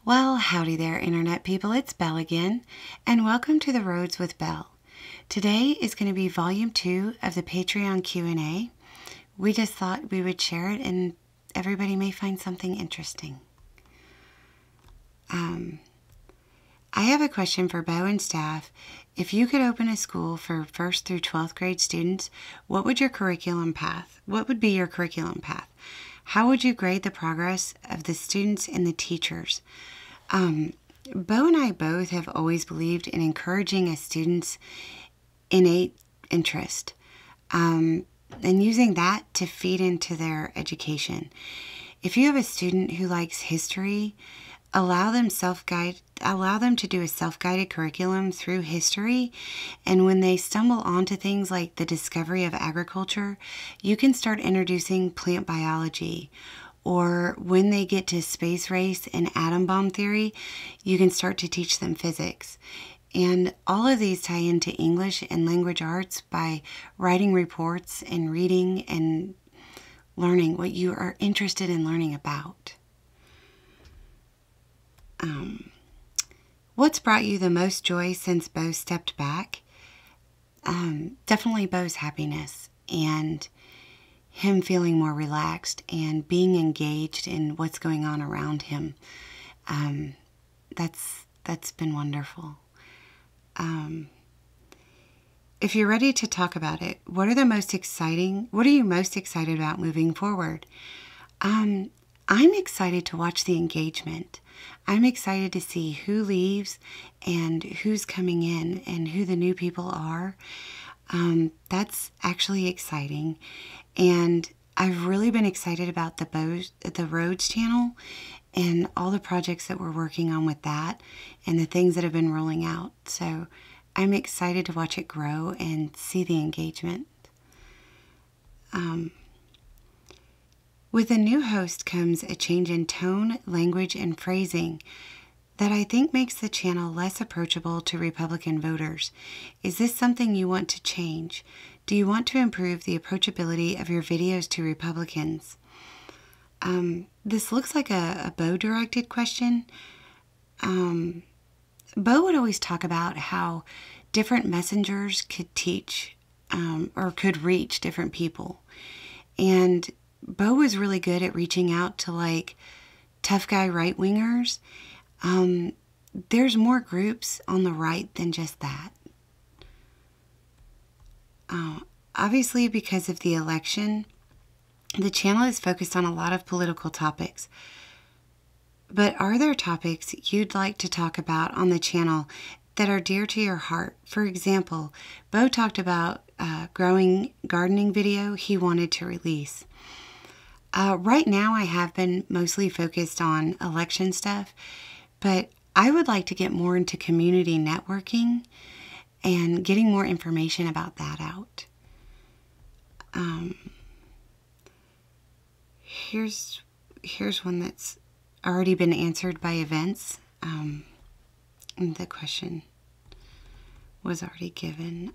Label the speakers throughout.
Speaker 1: Well, howdy there, Internet people. It's Belle again, and welcome to The Roads with Belle. Today is going to be Volume 2 of the Patreon Q&A. We just thought we would share it, and everybody may find something interesting. I have a question for Bo and staff. If you could open a school for 1st through 12th grade students, what would be your curriculum path? How would you grade the progress of the students and the teachers? Bo and I both have always believed in encouraging a student's innate interest and using that to feed into their education. If you have a student who likes history, allow them to do a self-guided curriculum through history, and when they stumble onto things like the discovery of agriculture, you can start introducing plant biology. Or when they get to space race and atom bomb theory, you can start to teach them physics. And all of these tie into English and language arts by writing reports and reading and learning what you are interested in learning about. What's brought you the most joy since Bo stepped back? Definitely Bo's happiness and him feeling more relaxed and being engaged in what's going on around him. That's been wonderful. If you're ready to talk about it, what are you most excited about moving forward? I'm excited to watch the engagement. I'm excited to see who leaves and who's coming in and who the new people are. That's actually exciting. And I've really been excited about the Roads channel and all the projects that we're working on with that and the things that have been rolling out. So I'm excited to watch it grow and see the engagement. With a new host comes a change in tone, language, and phrasing that I think makes the channel less approachable to Republican voters. Is this something you want to change? Do you want to improve the approachability of your videos to Republicans? This looks like a Bo-directed question. Bo would always talk about how different messengers could teach or could reach different people. And Bo was really good at reaching out to like tough guy right-wingers. There's more groups on the right than just that. Obviously, because of the election, the channel is focused on a lot of political topics. But are there topics you'd like to talk about on the channel that are dear to your heart? For example, Bo talked about growing gardening video he wanted to release. Right now, I have been mostly focused on election stuff, but I would like to get more into community networking and getting more information about that out. Here's one that's already been answered by events. And the question was already given.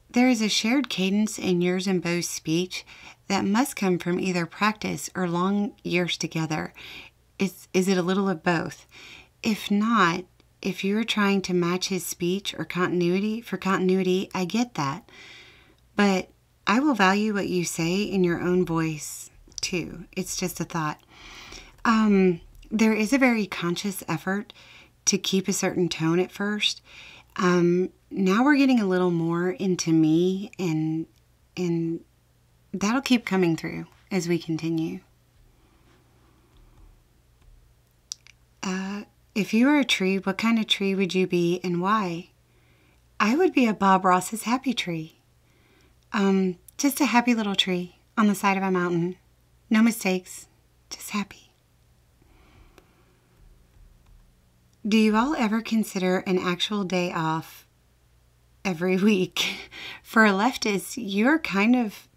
Speaker 1: There is a shared cadence in yours and Bo's speech that must come from either practice or long years together. Is it a little of both? If not, if you're trying to match his speech or continuity, I get that. But I will value what you say in your own voice, too. It's just a thought. There is a very conscious effort to keep a certain tone at first. Now we're getting a little more into me, and that'll keep coming through as we continue. If you were a tree, what kind of tree would you be and why? I would be a Bob Ross's happy tree. Just a happy little tree on the side of a mountain. No mistakes, just happy. Do you all ever consider an actual day off every week? For a leftist, you're kind of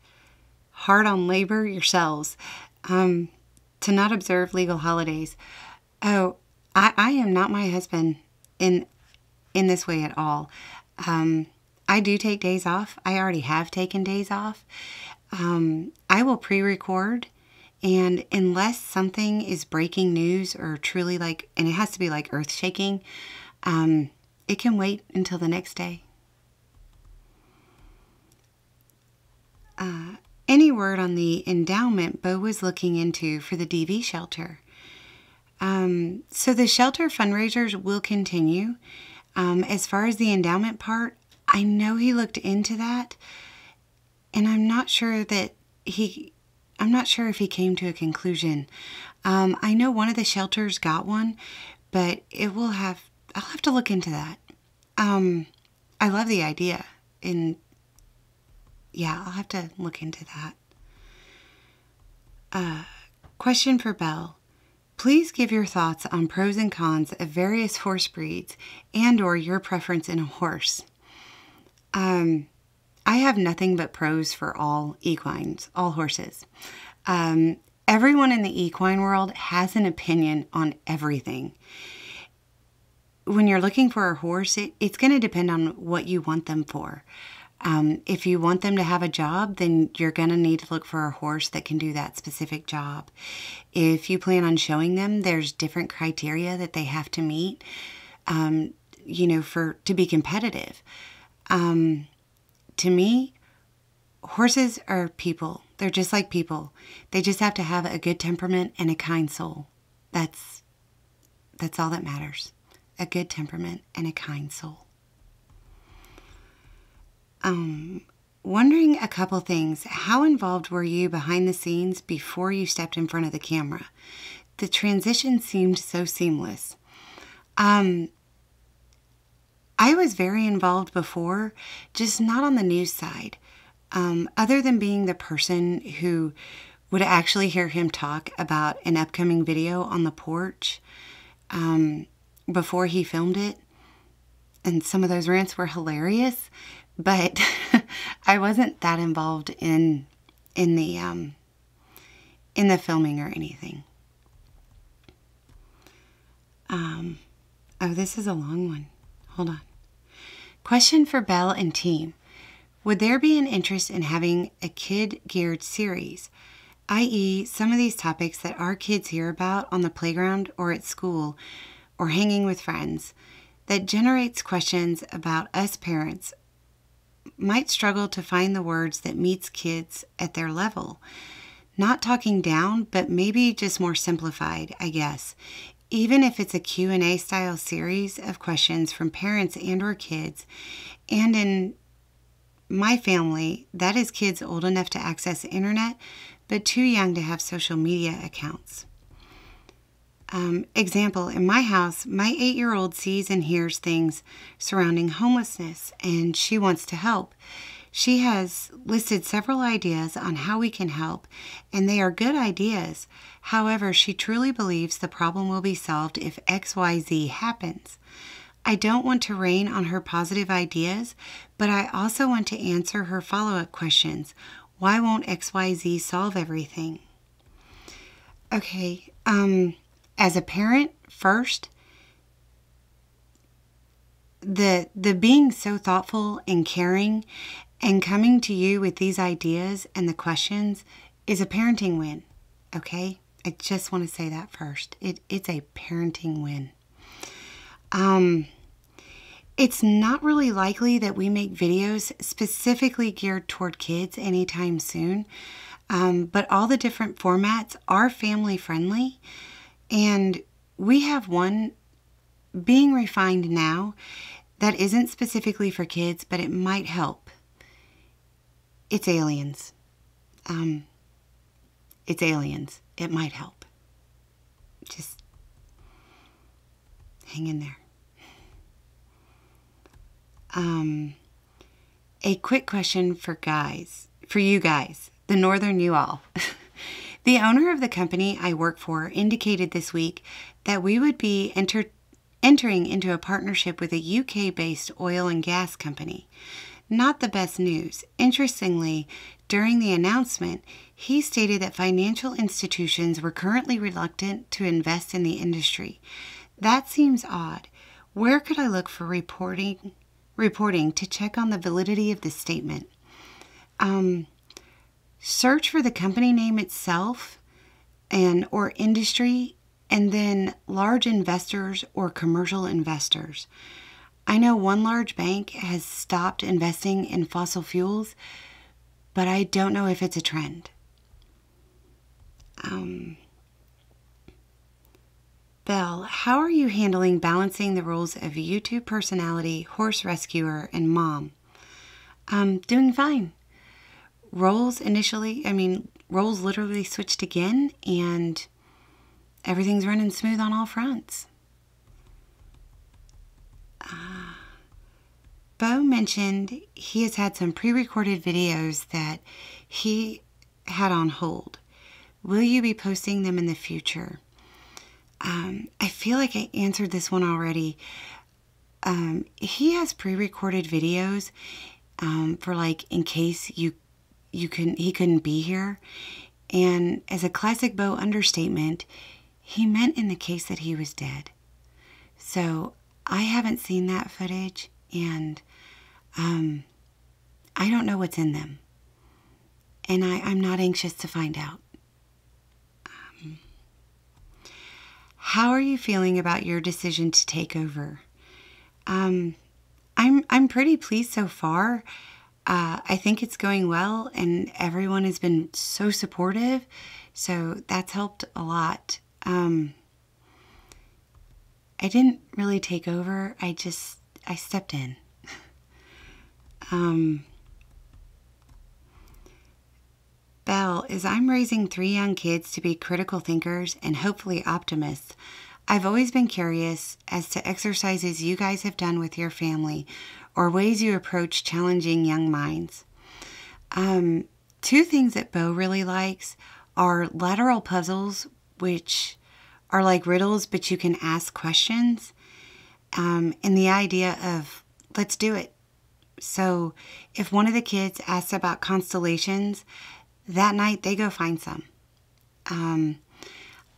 Speaker 1: hard on labor yourselves to not observe legal holidays. Oh, I am not my husband in this way at all. I do take days off. I already have taken days off. I will pre-record, and unless something is breaking news or truly and it has to be earth-shaking, it can wait until the next day. Any word on the endowment Bo was looking into for the DV shelter? So the shelter fundraisers will continue. As far as the endowment part, I know he looked into that, and I'm not sure if he came to a conclusion. I know one of the shelters got one, but I'll have to look into that. I love the idea, and yeah, I'll have to look into that. Question for Belle. Please give your thoughts on pros and cons of various horse breeds and/or your preference in a horse. I have nothing but pros for all equines, all horses. Everyone in the equine world has an opinion on everything. When you're looking for a horse, it's going to depend on what you want them for. If you want them to have a job, then you're going to need to look for a horse that can do that specific job. If you plan on showing them, there's different criteria that they have to meet, to be competitive. To me, horses are people. They're just like people. They just have to have a good temperament and a kind soul. That's all that matters. A good temperament and a kind soul. Wondering a couple things. How involved were you behind the scenes before you stepped in front of the camera? The transition seemed so seamless. I was very involved before, just not on the news side. Other than being the person who would actually hear him talk about an upcoming video on the porch before he filmed it. And some of those rants were hilarious. But I wasn't that involved in the filming or anything. Oh, this is a long one. Hold on. Question for Belle and team. Would there be an interest in having a kid-geared series, i.e. some of these topics that our kids hear about on the playground or at school or hanging with friends, that generates questions about us parents might struggle to find the words that meets kids at their level. Not talking down, but maybe just more simplified, I guess. Even if it's a Q&A style series of questions from parents and or kids. And in my family, that is kids old enough to access the internet, but too young to have social media accounts. Example, in my house, my 8-year-old sees and hears things surrounding homelessness, and she wants to help. She has listed several ideas on how we can help, and they are good ideas. However, she truly believes the problem will be solved if XYZ happens. I don't want to rain on her positive ideas, but I also want to answer her follow-up questions. Why won't XYZ solve everything? Okay, as a parent, first, the being so thoughtful and caring and coming to you with these ideas and the questions is a parenting win, okay? I just want to say that first. It's a parenting win. It's not really likely that we make videos specifically geared toward kids anytime soon, but all the different formats are family friendly. And we have one being refined now that isn't specifically for kids, but it might help. It's aliens. It's aliens. It might help. Just hang in there. A quick question for you guys, the Northern you all. The owner of the company I work for indicated this week that we would be entering into a partnership with a UK-based oil and gas company. Not the best news. Interestingly, during the announcement, he stated that financial institutions were currently reluctant to invest in the industry. That seems odd. Where could I look for reporting to check on the validity of this statement? Search for the company name itself or industry, and then large investors or commercial investors. I know one large bank has stopped investing in fossil fuels, but I don't know if it's a trend. Belle, how are you handling balancing the roles of YouTube personality, horse rescuer, and mom? Doing fine. Roles literally switched again, and everything's running smooth on all fronts. Bo mentioned he has had some pre-recorded videos that he had on hold. Will you be posting them in the future? I feel like I answered this one already. He has pre-recorded videos for like in case he couldn't be here. And as a classic Bo understatement, he meant in the case that he was dead. So I haven't seen that footage, and I don't know what's in them. And I'm not anxious to find out. How are you feeling about your decision to take over? I'm pretty pleased so far. I think it's going well, and everyone has been so supportive, so that's helped a lot. I didn't really take over. I stepped in. Belle, as I'm raising 3 young kids to be critical thinkers and hopefully optimists, I've always been curious as to exercises you guys have done with your family or ways you approach challenging young minds. 2 things that Bo really likes are lateral puzzles, which are like riddles, but you can ask questions, and the idea of, let's do it. So if one of the kids asks about constellations, that night they go find some.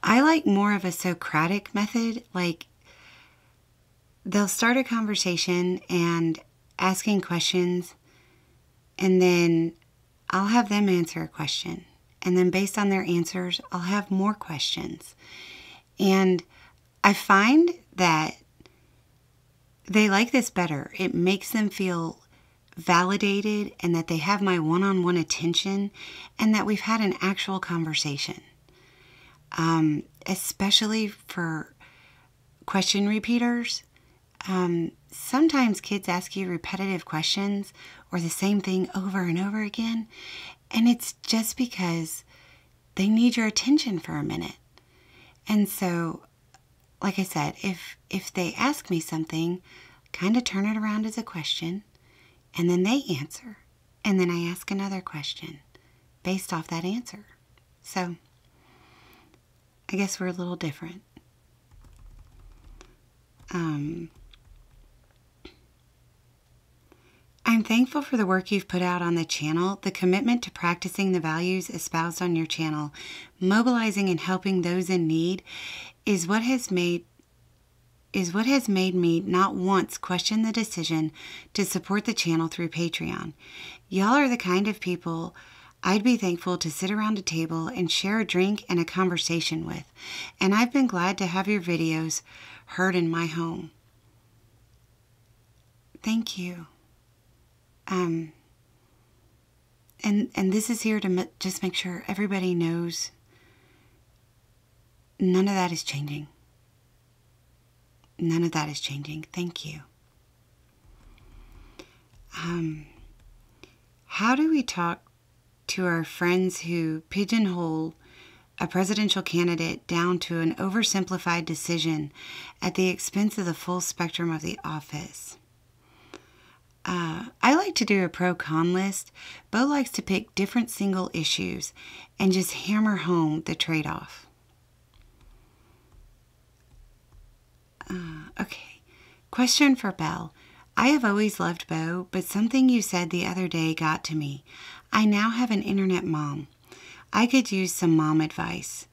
Speaker 1: I like more of a Socratic method, like they'll start a conversation and asking questions, and then I'll have them answer a question. And then based on their answers, I'll have more questions. And I find that they like this better. It makes them feel validated and that they have my one-on-one attention and that we've had an actual conversation. Especially for question repeaters. Sometimes kids ask you repetitive questions or the same thing over and over again, and it's just because they need your attention for a minute. And so, like I said, if they ask me something, kind of turn it around as a question, and then they answer, and then I ask another question based off that answer. So, I guess we're a little different. I'm thankful for the work you've put out on the channel, the commitment to practicing the values espoused on your channel, mobilizing and helping those in need is what has made me not once question the decision to support the channel through Patreon. Y'all are the kind of people I'd be thankful to sit around a table and share a drink and a conversation with, and I've been glad to have your videos heard in my home. Thank you. And this is here to just make sure everybody knows none of that is changing. None of that is changing. Thank you. How do we talk to our friends who pigeonhole a presidential candidate down to an oversimplified decision at the expense of the full spectrum of the office? I like to do a pro-con list. Bo likes to pick different single issues and just hammer home the trade-off. Okay. Question for Belle. I have always loved Bo, but something you said the other day got to me. I now have an internet mom. I could use some mom advice.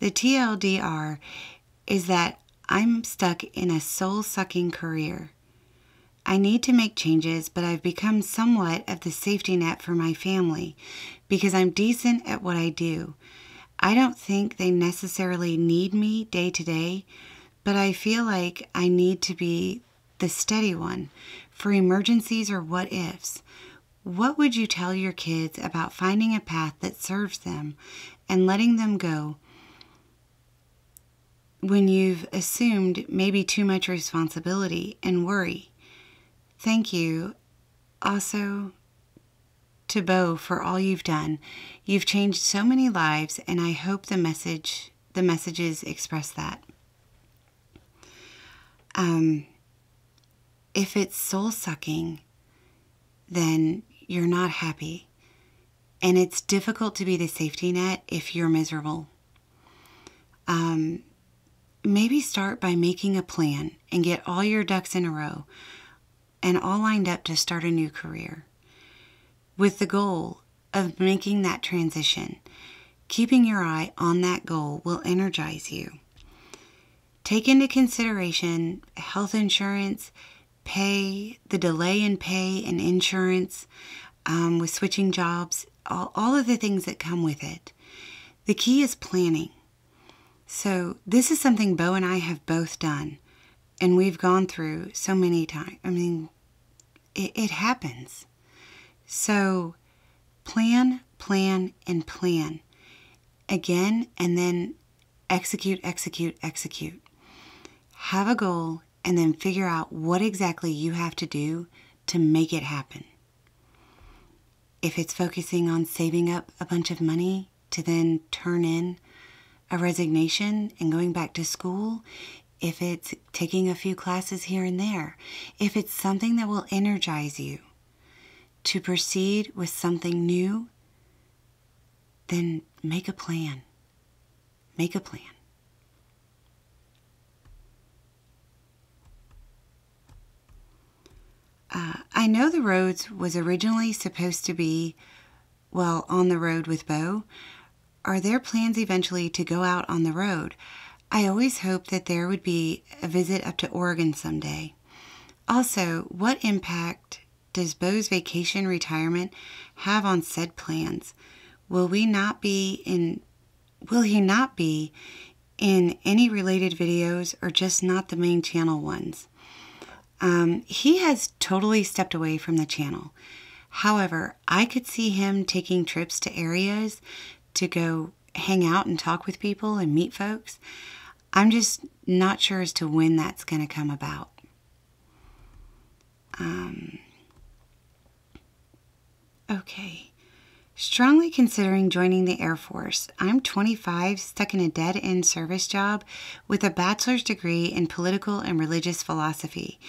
Speaker 1: The TLDR is that I'm stuck in a soul-sucking career. I need to make changes, but I've become somewhat of the safety net for my family because I'm decent at what I do. I don't think they necessarily need me day to day, but I feel like I need to be the steady one for emergencies or what ifs. What would you tell your kids about finding a path that serves them and letting them go when you've assumed maybe too much responsibility and worry? Thank you also to Bo for all you've done. You've changed so many lives, and I hope the messages express that. If it's soul-sucking, then you're not happy. And it's difficult to be the safety net if you're miserable. Maybe start by making a plan and get all your ducks in a row and all lined up to start a new career, with the goal of making that transition. Keeping your eye on that goal will energize you. Take into consideration health insurance, pay, the delay in pay and insurance, with switching jobs, all of the things that come with it. The key is planning. So this is something Bo and I have both done, and we've gone through so many times. I mean, it happens. So plan, and plan again, and then execute. Have a goal, and then figure out what exactly you have to do to make it happen. If it's focusing on saving up a bunch of money to then turn in a resignation and going back to school, if it's taking a few classes here and there, if it's something that will energize you to proceed with something new, then make a plan. Make a plan. I know the roads was originally supposed to be, on the road with Bo. Are there plans eventually to go out on the road? I always hoped that there would be a visit up to Oregon someday. Also, what impact does Bo's vacation retirement have on said plans? Will he not be in any related videos, or just not the main channel ones? He has totally stepped away from the channel. However, I could see him taking trips to areas to go hang out and talk with people and meet folks. I'm just not sure as to when that's going to come about. Okay. Strongly considering joining the Air Force. I'm 25, stuck in a dead-end service job with a bachelor's degree in political and religious philosophy,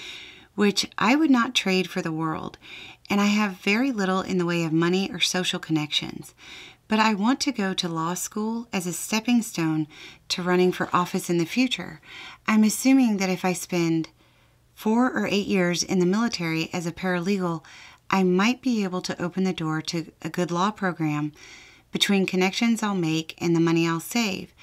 Speaker 1: which I would not trade for the world, and I have very little in the way of money or social connections. But I want to go to law school as a stepping stone to running for office in the future. I'm assuming that if I spend 4 or 8 years in the military as a paralegal, I might be able to open the door to a good law program between connections I'll make and the money I'll save.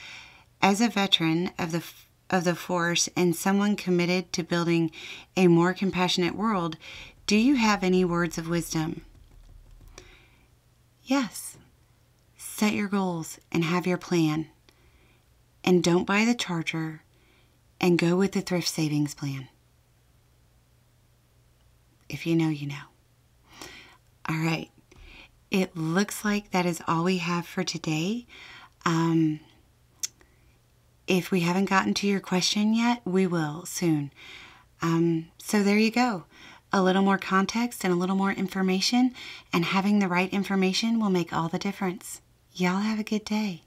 Speaker 1: As a veteran of the force and someone committed to building a more compassionate world, do you have any words of wisdom? Yes. Set your goals and have your plan. And don't buy the Charger, and go with the thrift savings plan. If you know, you know. All right. It looks like that is all we have for today. If we haven't gotten to your question yet, we will soon. So there you go. A little more context and a little more information, and having the right information will make all the difference. Y'all have a good day.